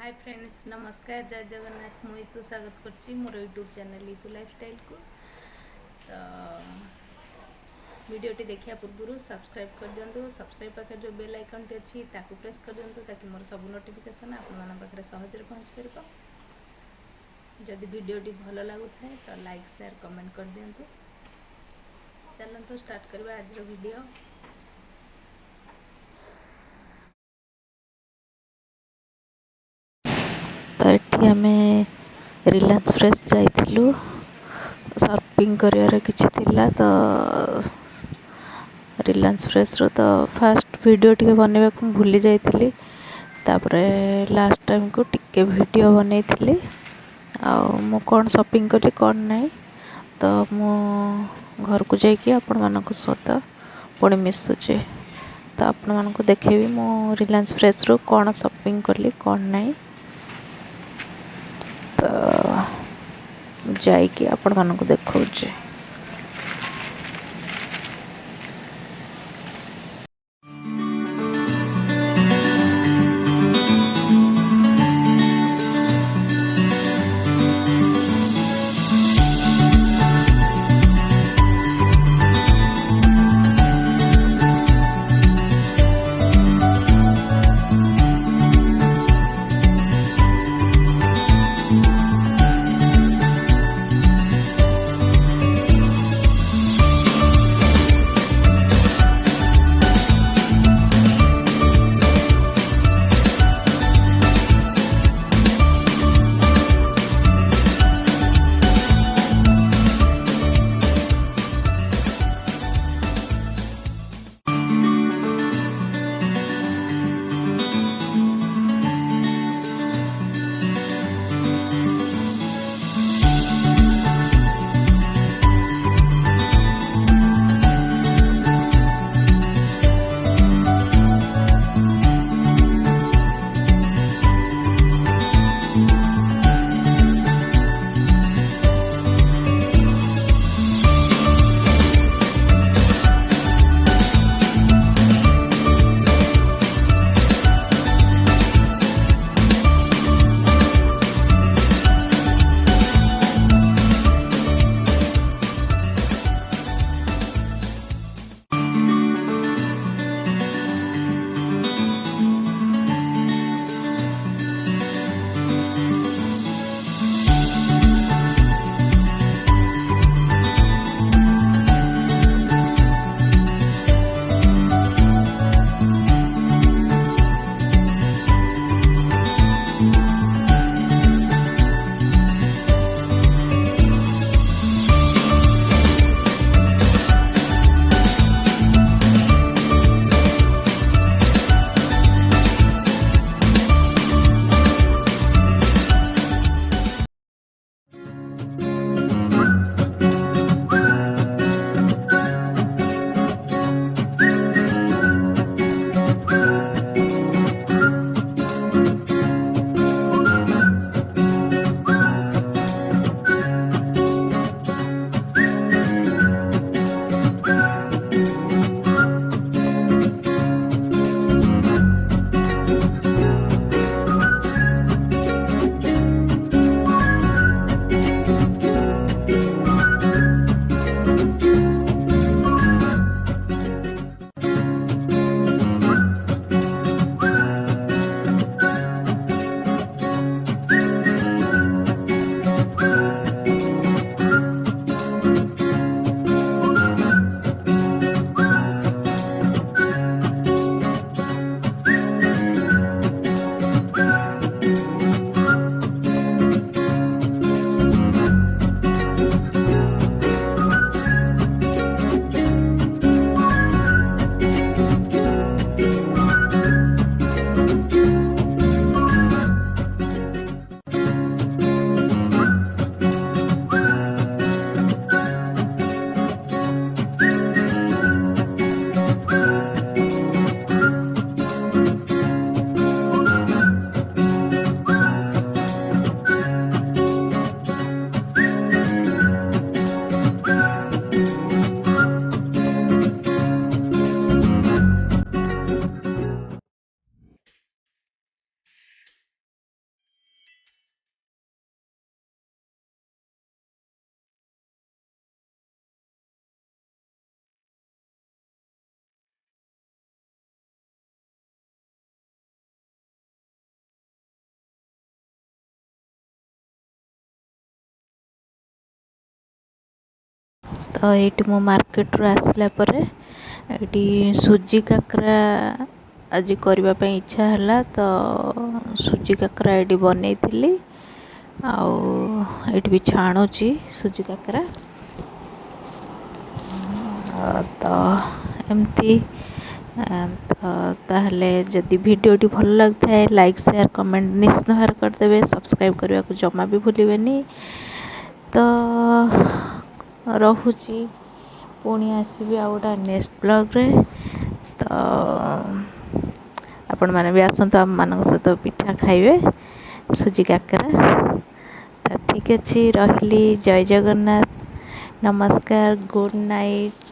Hi friends नमस्कार जय जगन्नाथ मुई तो स्वागत करछि मोर यूट्यूब चैनल इतु लाइफस्टाइल को। तो वीडियोटी देखिया पूर्व सब्सक्राइब कर दिंतु। सब्सक्राइब पाखे जो बेल आइकन टी अच्छी ताकू प्रेस कर दिंतु ताकि मोर सब नोटिफिकेशन आपण पाखे सहज पहुँच पार। जदि वीडियोटी भल लगु थाए तो लाइक शेयर कमेंट कर दिंतु। चलते स्टार्ट करबा आज वीडियो। तो ये आम रिलायंस फ्रेश जाइलु सर्फिंग कर किसी तो रिलायंस फ्रेश रो तो फास्ट वीडियो टी बनवा को भूली जाइली। लास्ट टाइम को टिके वीडियो बनई थी मु कौन शॉपिंग कली कौन नहीं तो मु घर को जाकि आपण मानक सहित पुणी मिसुचे तो आपण मानक देखेबी मु रिलायंस फ्रेश रो कौन शॉपिंग कली कौन नहीं तो जाइए आपण मानक देखौचे। तो ये मो मार्केट रू आसला परे ये सुजी काकरा आज करने इच्छा है तो सुजी काकरा ये बनई आउ भी छाणुची सुजी काकरा तो एमती तो ताहले जदि वीडियोटी भल लगता है लाइक शेयर कमेंट निश्चित भाव करदे सब्सक्राइब करने को जमा भी भूलिबेनी तो रहुची पुणी आसबि आ गोटा नेक्स्ट ब्लॉग रे तो आपण मैंने भी आसतु आम मान सहित पिठा खाइबे सुजी काकरा तो ठीक अच्छे रही जय जगन्नाथ नमस्कार गुड नाइट।